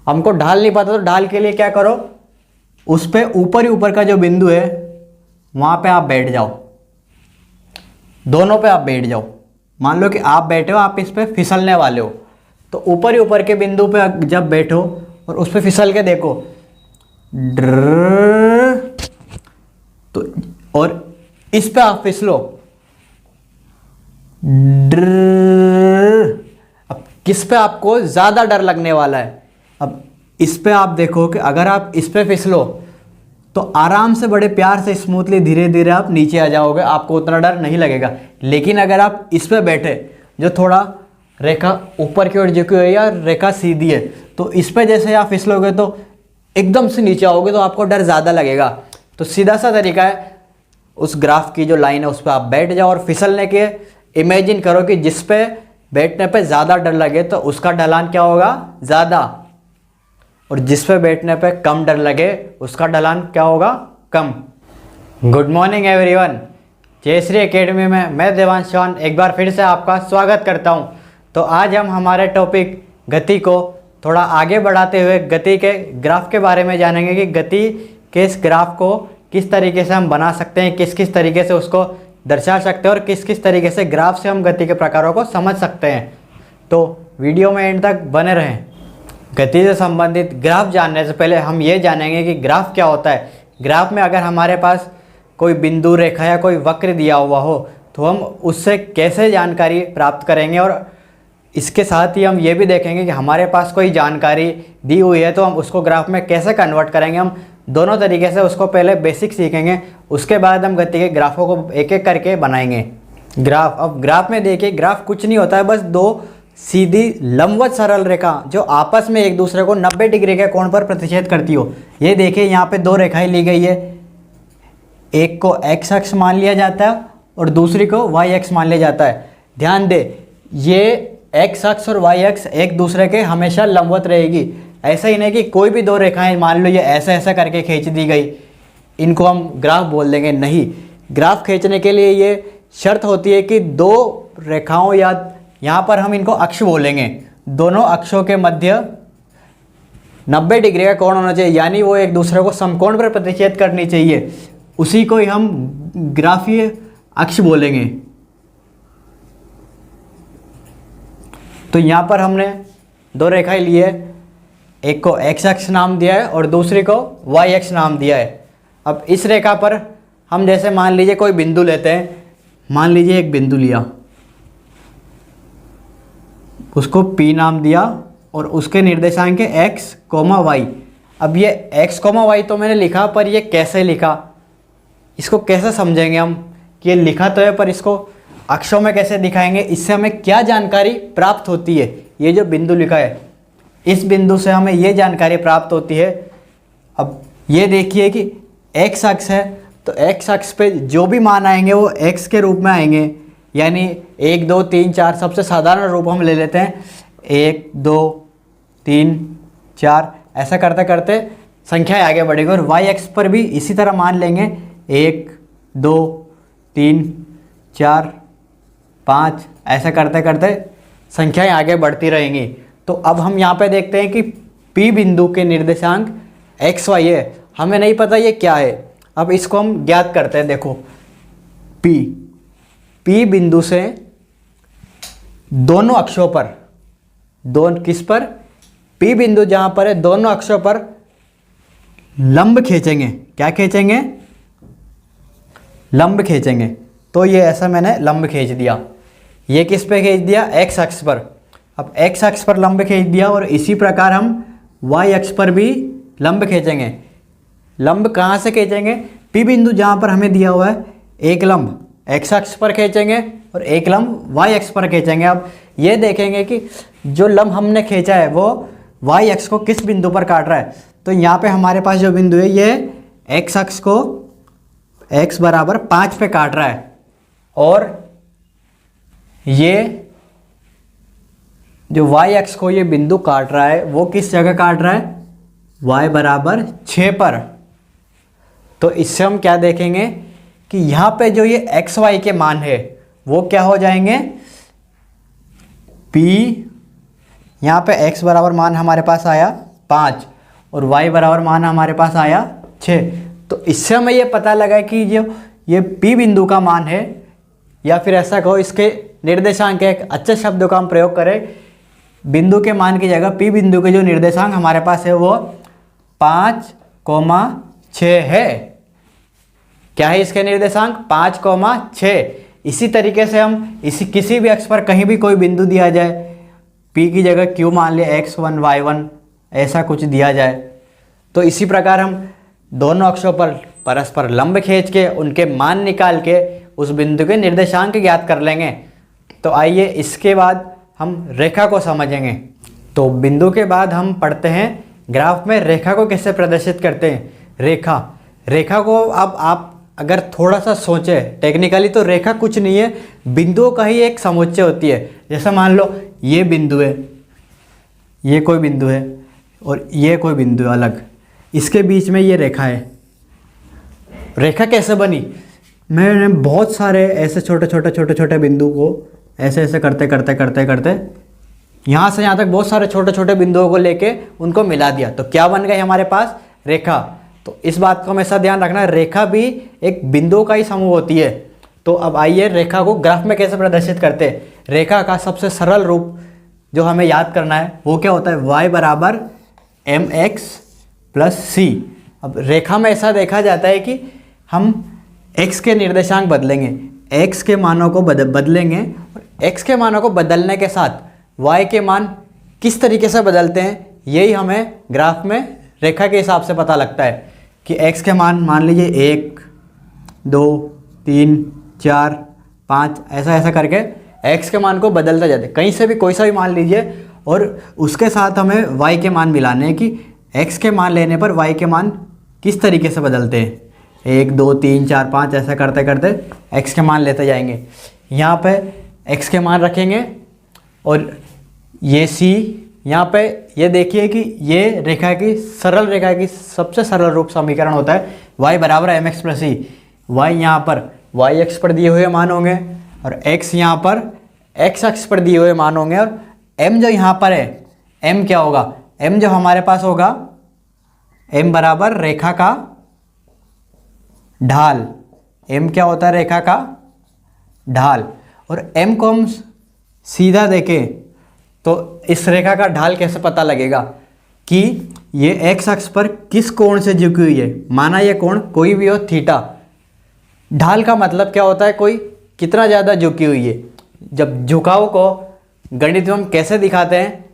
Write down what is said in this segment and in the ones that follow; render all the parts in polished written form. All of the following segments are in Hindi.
हमको ढाल नहीं पता तो ढाल के लिए क्या करो, उस पे ऊपर ही ऊपर का जो बिंदु है वहाँ पे आप बैठ जाओ, दोनों पे आप बैठ जाओ। मान लो कि आप बैठे हो, आप इस पे फिसलने वाले हो, तो ऊपर ही ऊपर के बिंदु पे जब बैठो और उस पे फिसल के देखो तो, और इस पे आप फिसलो अब किस पे आपको ज़्यादा डर लगने वाला है। अब इस पे आप देखो कि अगर आप इस पे फिसलो तो आराम से बड़े प्यार से स्मूथली धीरे धीरे आप नीचे आ जाओगे, आपको उतना डर नहीं लगेगा। लेकिन अगर आप इस पे बैठे जो थोड़ा रेखा ऊपर की ओर झुकी हुई है या रेखा सीधी है, तो इस पे जैसे आप फिसलोगे तो एकदम से नीचे आओगे तो आपको डर ज़्यादा लगेगा। तो सीधा सा तरीका है, उस ग्राफ की जो लाइन है उस पर आप बैठ जाओ और फिसलने के इमेजिन करो कि जिस पे बैठने पे ज़्यादा डर लगे तो उसका ढलान क्या होगा, ज़्यादा, और जिस पे बैठने पे कम डर लगे उसका ढलान क्या होगा, कम। Good morning everyone, Jayashree academy में मैं देवांश चौहान एक बार फिर से आपका स्वागत करता हूं। तो आज हम हमारे टॉपिक गति को थोड़ा आगे बढ़ाते हुए गति के ग्राफ के बारे में जानेंगे कि गति के इस ग्राफ को किस तरीके से हम बना सकते हैं, किस किस तरीके से उसको दर्शा सकते हैं और किस किस तरीके से ग्राफ से हम गति के प्रकारों को समझ सकते हैं। तो वीडियो में एंड तक बने रहें। गति से संबंधित ग्राफ जानने से पहले हम ये जानेंगे कि ग्राफ क्या होता है। ग्राफ में अगर हमारे पास कोई बिंदु, रेखा या कोई वक्र दिया हुआ हो तो हम उससे कैसे जानकारी प्राप्त करेंगे, और इसके साथ ही हम ये भी देखेंगे कि हमारे पास कोई जानकारी दी हुई है तो हम उसको ग्राफ में कैसे कन्वर्ट करेंगे। हम दोनों तरीके से उसको पहले बेसिक सीखेंगे, उसके बाद हम गति के ग्राफों को एक एक करके बनाएंगे। ग्राफ, अब ग्राफ में देखिए, ग्राफ कुछ नहीं होता है, बस दो सीधी लंबवत सरल रेखा जो आपस में एक दूसरे को 90 डिग्री के कोण पर प्रतिच्छेद करती हो। ये देखिए यहाँ पे दो रेखाएं ली गई है, एक को x अक्ष मान लिया जाता है और दूसरी को y अक्ष मान लिया जाता है। ध्यान दे, ये x अक्ष और y अक्ष एक दूसरे के हमेशा लंबवत रहेगी। ऐसा ही नहीं कि कोई भी दो रेखाएं मान लो ये ऐसा ऐसा करके खींच दी गई, इनको हम ग्राफ बोल देंगे। नहीं, ग्राफ खींचने के लिए ये शर्त होती है कि दो रेखाओं या यहाँ पर हम इनको अक्ष बोलेंगे, दोनों अक्षों के मध्य 90 डिग्री का कोण होना चाहिए, यानी वो एक दूसरे को समकोण पर प्रतिच्छेद करनी चाहिए। उसी को ही हम ग्राफीय अक्ष बोलेंगे। तो यहाँ पर हमने दो रेखाएं ली है, एक को x अक्ष नाम दिया है और दूसरी को y अक्ष नाम दिया है। अब इस रेखा पर हम जैसे मान लीजिए कोई बिंदु लेते हैं, मान लीजिए एक बिंदु लिया, उसको P नाम दिया और उसके निर्देशांक है x, y। अब ये x, y तो मैंने लिखा, पर ये कैसे लिखा, इसको कैसे समझेंगे हम कि ये लिखा तो है पर इसको अक्षों में कैसे दिखाएंगे, इससे हमें क्या जानकारी प्राप्त होती है। ये जो बिंदु लिखा है, इस बिंदु से हमें ये जानकारी प्राप्त होती है। अब ये देखिए कि x अक्ष है तो x अक्ष पे जो भी मान आएंगे वो x के रूप में आएंगे, यानी 1 2 3 4 सबसे साधारण रूप हम ले लेते हैं, 1 2 3 4, ऐसा करते करते संख्याएं आगे बढ़ेगी। और y अक्ष पर भी इसी तरह मान लेंगे, 1 2 3 4 5, ऐसा करते करते संख्याएं आगे बढ़ती रहेंगी। तो अब हम यहाँ पे देखते हैं कि P बिंदु के निर्देशांक x y है, हमें नहीं पता ये क्या है। अब इसको हम ज्ञात करते हैं। देखो P बिंदु से दोनों अक्षों पर, दोनों किस पर, P बिंदु जहाँ पर है दोनों अक्षों पर लंब खींचेंगे। क्या खींचेंगे, लंब खींचेंगे। तो ये ऐसा मैंने लंब खींच दिया, ये किस पे खींच दिया, x अक्ष पर। अब x अक्ष पर लंब खींच दिया और इसी प्रकार हम y अक्ष पर भी लंब खींचेंगे। लंब कहाँ से खींचेंगे, P बिंदु जहाँ पर हमें दिया हुआ है एक लंब x अक्ष पर खींचेंगे और एक लंब y अक्ष पर खींचेंगे। अब ये देखेंगे कि जो लंब हमने खींचा है वो y अक्ष को किस बिंदु पर काट रहा है। तो यहाँ पे हमारे पास जो बिंदु है ये x अक्ष को x बराबर 5 पे काट रहा है, और ये जो y अक्ष को ये बिंदु काट रहा है वो किस जगह काट रहा है, y बराबर 6 पर। तो इससे हम क्या देखेंगे कि यहाँ पे जो ये x y के मान है वो क्या हो जाएंगे, P, यहाँ पे x बराबर मान हमारे पास आया 5 और y बराबर मान हमारे पास आया 6। तो इससे हमें ये पता लगा कि जो ये P बिंदु का मान है, या फिर ऐसा कहो इसके निर्देशांक के एक अच्छे शब्द का हम प्रयोग करें, बिंदु के मान की जगह P बिंदु के जो निर्देशांक हमारे पास है वो 5,6 है। क्या है इसके निर्देशांक? 5,6। इसी तरीके से हम किसी भी अक्ष पर कहीं भी कोई बिंदु दिया जाए, P की जगह Q मान लिया, x1 y1 ऐसा कुछ दिया जाए, तो इसी प्रकार हम दोनों अक्षों पर परस्पर लंब खींच के उनके मान निकाल के उस बिंदु के निर्देशांक ज्ञात कर लेंगे। तो आइए इसके बाद हम रेखा को समझेंगे। तो बिंदु के बाद हम पढ़ते हैं ग्राफ में रेखा को कैसे प्रदर्शित करते हैं। रेखा को अब आप अगर थोड़ा सा सोचें टेक्निकली, तो रेखा कुछ नहीं है, बिंदुओं का ही एक समुच्चय होती है। जैसे मान लो ये बिंदु है, ये कोई बिंदु है और ये कोई बिंदु है अलग, इसके बीच में ये रेखा है। रेखा कैसे बनी? मैंने बहुत सारे ऐसे छोटे बिंदु को ऐसे करते यहाँ से यहाँ तक बहुत सारे छोटे बिंदुओं को लेके उनको मिला दिया, तो क्या बन गई हमारे पास? रेखा। तो इस बात को हमेशा ध्यान रखना, रेखा भी एक बिंदुओं का ही समूह होती है। तो अब आइए रेखा को ग्राफ में कैसे प्रदर्शित करते हैं। रेखा का सबसे सरल रूप जो हमें याद करना है वो क्या होता है? y बराबर mx प्लस c। अब रेखा में ऐसा देखा जाता है कि हम x के निर्देशांक बदलेंगे, x के मानों को बदलेंगे, और x के मानों को बदलने के साथ y के मान किस तरीके से बदलते हैं, यही हमें ग्राफ में रेखा के हिसाब से पता लगता है कि x के मान लीजिए 1 2 3 4 5 ऐसा करके x के मान को बदलते जाते, कहीं से भी कोई सा भी मान लीजिए, और उसके साथ हमें y के मान मिलाने हैं कि x के मान लेने पर y के मान किस तरीके से बदलते हैं। 1 2 3 4 5 ऐसा करते x के मान लेते जाएंगे। यहाँ पे x के मान रखेंगे और ये c, यहाँ पे ये देखिए कि ये रेखा की सबसे सरल रूप समीकरण होता है y बराबर mx प्लस c। y यहाँ पर y अक्ष पर दिए हुए मान होंगे और x यहाँ पर x अक्ष पर दिए हुए मान होंगे, और m जो यहाँ पर है, m क्या होगा? m जो हमारे पास होगा, m बराबर रेखा का ढाल। m क्या होता है? रेखा का ढाल। और m को हम सीधा देखें तो इस रेखा का ढाल कैसे पता लगेगा कि ये x अक्ष पर किस कोण से झुकी हुई है। माना ये कोण कोई भी हो, थीटा। ढाल का मतलब क्या होता है? कोई कितना ज़्यादा झुकी हुई है। जब झुकाव को गणित में हम कैसे दिखाते हैं?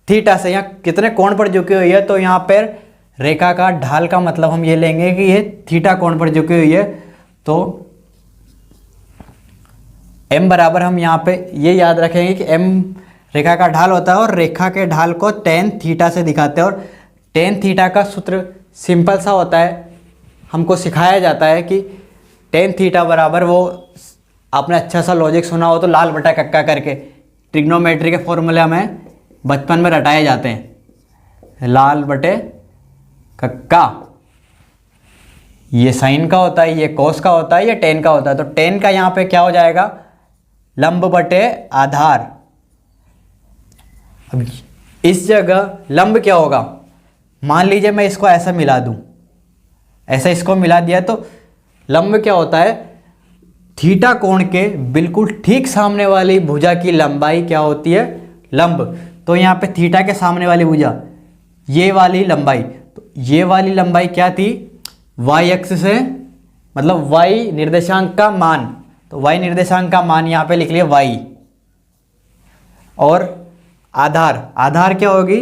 थीटा से, यहाँ कितने कोण पर झुकी हुई है, तो यहाँ पर रेखा का ढाल का मतलब हम ये लेंगे कि ये थीटा कोण पर झुकी हुई है। तो m बराबर हम यहाँ पे ये याद रखेंगे कि m रेखा का ढाल होता है, और रेखा के ढाल को tan थीटा से दिखाते हैं। और tan थीटा का सूत्र सिंपल सा होता है, हमको सिखाया जाता है कि tan थीटा बराबर, वो आपने अच्छा सा लॉजिक सुना हो तो लाल बटा कक्का करके, ट्रिग्नोमेट्री के फॉर्मूले हमें बचपन में रटाए जाते हैं, लाल बटे कक्का। ये साइन का होता है, ये कोस का होता है, ये टेन का होता है। तो टेन का यहाँ पे क्या हो जाएगा? लंब बटे आधार। अब इस जगह लंब क्या होगा? मान लीजिए मैं इसको ऐसा मिला दूं, ऐसा इसको मिला दिया, तो लंब क्या होता है? थीटा कोण के बिल्कुल ठीक सामने वाली भुजा की लंबाई क्या होती है? लंब। तो यहाँ पे थीटा के सामने वाली भुजा, ये वाली लंबाई, तो ये वाली लंबाई क्या थी? y अक्ष से, मतलब y निर्देशांक का मान, तो y निर्देशांक का मान यहाँ पे लिख लिया y। और आधार क्या होगी?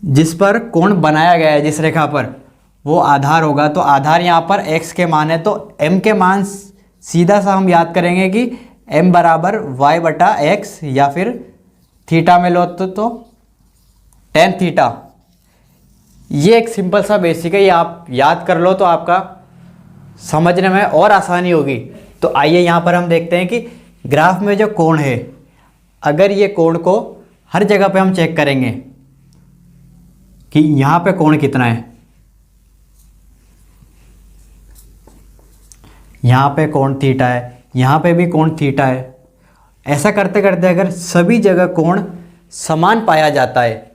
जिस पर कोण बनाया गया है, जिस रेखा पर, वो आधार होगा। तो आधार यहाँ पर x के मान है, तो m के मान सीधा सा हम याद करेंगे कि m बराबर y बटा x, या फिर थीटा में लो तो tan थीटा। ये एक सिंपल सा बेसिक है, ये आप याद कर लो तो आपका समझने में और आसानी होगी। तो आइए यहाँ पर हम देखते हैं कि ग्राफ में जो कोण है, अगर ये कोण को हर जगह पे हम चेक करेंगे कि यहाँ पे कोण कितना है, यहाँ पे कोण थीटा है, यहाँ पे भी कोण थीटा है। ऐसा करते करते अगर सभी जगह कोण समान पाया जाता है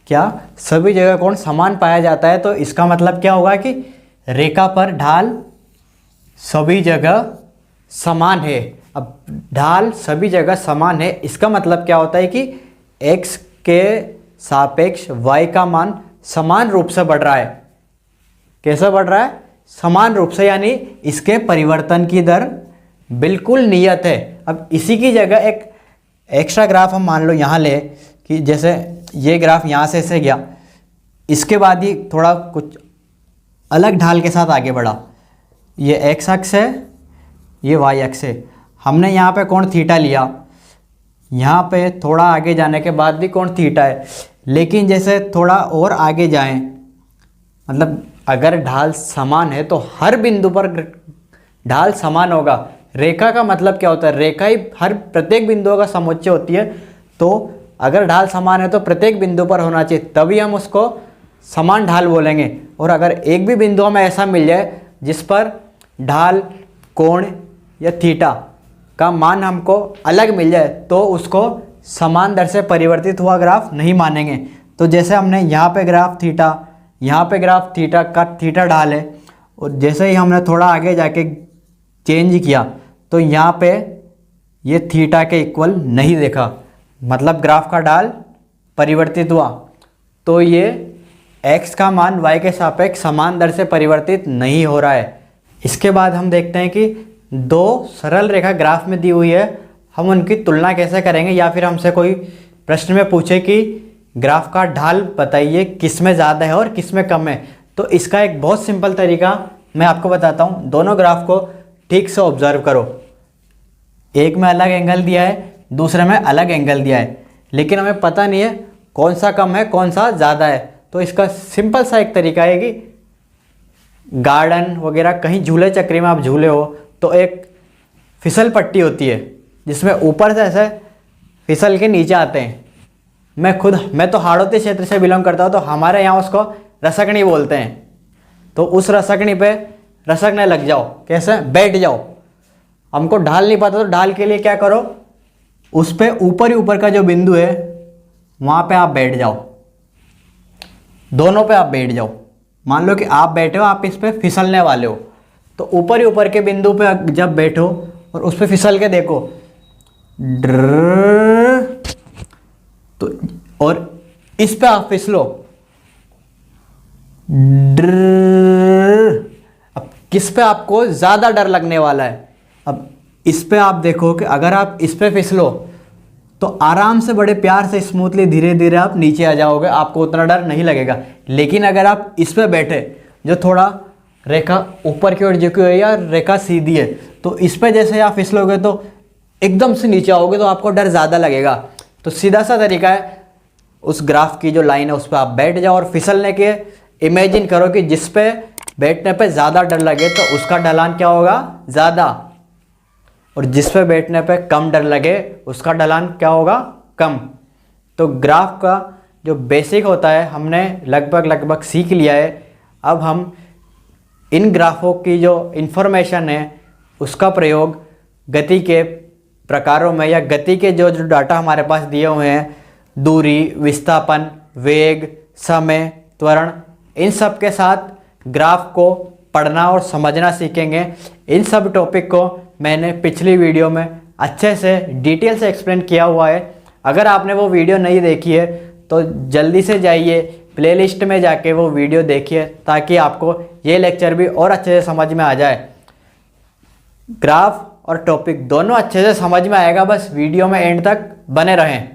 क्या सभी जगह कोण समान पाया जाता है, तो इसका मतलब क्या होगा कि रेखा पर ढाल सभी जगह समान है। अब ढाल सभी जगह समान है, इसका मतलब क्या होता है कि x के सापेक्ष y का मान समान रूप से बढ़ रहा है। कैसे बढ़ रहा है? समान रूप से, यानी इसके परिवर्तन की दर बिल्कुल नियत है। अब इसी की जगह एक एक्स्ट्रा ग्राफ हम मान लो यहाँ ले कि जैसे ये ग्राफ यहाँ से ऐसे गया, इसके बाद ही थोड़ा कुछ अलग ढाल के साथ आगे बढ़ा। ये एक्स अक्ष है, ये वाई अक्ष है। हमने यहाँ पे कोण थीटा लिया, यहाँ पे थोड़ा आगे जाने के बाद भी कोण थीटा है। लेकिन जैसे थोड़ा और आगे जाएं, मतलब अगर ढाल समान है तो हर बिंदु पर ढाल समान होगा। रेखा का मतलब क्या होता है? रेखा ही हर प्रत्येक बिंदुओं का समुच्चय होती है। तो अगर ढाल समान है तो प्रत्येक बिंदु पर होना चाहिए, तभी हम उसको समान ढाल बोलेंगे। और अगर एक भी बिंदु हमें ऐसा मिल जाए जिस पर ढाल, कोण या थीटा का मान हमको अलग मिल जाए, तो उसको समान दर से परिवर्तित हुआ ग्राफ नहीं मानेंगे। तो जैसे हमने यहाँ पे ग्राफ थीटा, यहाँ पे ग्राफ थीटा का थीटा ढाल है, और जैसे ही हमने थोड़ा आगे जाके चेंज किया तो यहाँ पे ये थीटा के इक्वल नहीं देखा, मतलब ग्राफ का ढाल परिवर्तित हुआ। तो ये x का मान y के सापेक्ष समान दर से परिवर्तित नहीं हो रहा है। इसके बाद हम देखते हैं कि दो सरल रेखा ग्राफ में दी हुई है, हम उनकी तुलना कैसे करेंगे। या फिर हमसे कोई प्रश्न में पूछे कि ग्राफ का ढाल बताइए किस में ज़्यादा है और किस में कम है, तो इसका एक बहुत सिंपल तरीका मैं आपको बताता हूँ। दोनों ग्राफ को ठीक से ऑब्जर्व करो। एक में अलग एंगल दिया है, दूसरे में अलग एंगल दिया है, लेकिन हमें पता नहीं है कौन सा कम है कौन सा ज़्यादा है। तो इसका सिंपल सा एक तरीका है कि गार्डन वगैरह कहीं झूले चक्री में आप झूले हो तो एक फिसल पट्टी होती है जिसमें ऊपर से ऐसे फिसल के नीचे आते हैं। मैं तो हाड़ौती क्षेत्र से बिलोंग करता हूँ, तो हमारे यहाँ उसको रसकनी बोलते हैं। तो उस रसकनी पे रसकने लग जाओ। कैसे? बैठ जाओ। हमको ढाल नहीं पता तो ढाल के लिए क्या करो, उस पे ऊपर ही ऊपर का जो बिंदु है वहाँ पे आप बैठ जाओ, दोनों पे आप बैठ जाओ। मान लो कि आप बैठे हो, आप इस पे फिसलने वाले हो, तो ऊपर ही ऊपर के बिंदु पे जब बैठो और उस पे फिसल के देखो, तो और इस पे आप फिसलो, अब किस पे आपको ज़्यादा डर लगने वाला है? अब इस पे आप देखो कि अगर आप इस पे फिसलो तो आराम से बड़े प्यार से स्मूथली धीरे धीरे आप नीचे आ जाओगे, आपको उतना डर नहीं लगेगा। लेकिन अगर आप इस पे बैठे जो थोड़ा रेखा ऊपर की ओर झुकी हुई है या रेखा सीधी है, तो इस पे जैसे आप फिसलोगे तो एकदम से नीचे आओगे, तो आपको डर ज़्यादा लगेगा। तो सीधा सा तरीका है, उस ग्राफ की जो लाइन है उस पर आप बैठ जाओ और फिसलने के इमेजिन करो कि जिस पे बैठने पे ज़्यादा डर लगे तो उसका ढलान क्या होगा? ज़्यादा। और जिस पे बैठने पे कम डर लगे उसका ढलान क्या होगा? कम। तो ग्राफ का जो बेसिक होता है हमने लगभग सीख लिया है। अब हम इन ग्राफों की जो इन्फॉर्मेशन है उसका प्रयोग गति के प्रकारों में, या गति के जो डाटा हमारे पास दिए हुए हैं, दूरी, विस्थापन, वेग, समय, त्वरण, इन सब के साथ ग्राफ को पढ़ना और समझना सीखेंगे। इन सब टॉपिक को मैंने पिछली वीडियो में अच्छे से डिटेल से एक्सप्लेन किया हुआ है। अगर आपने वो वीडियो नहीं देखी है तो जल्दी से जाइए प्लेलिस्ट में जाके वो वीडियो देखिए, ताकि आपको ये लेक्चर भी और अच्छे से समझ में आ जाए। ग्राफ और टॉपिक दोनों अच्छे से समझ में आएगा, बस वीडियो में एंड तक बने रहें।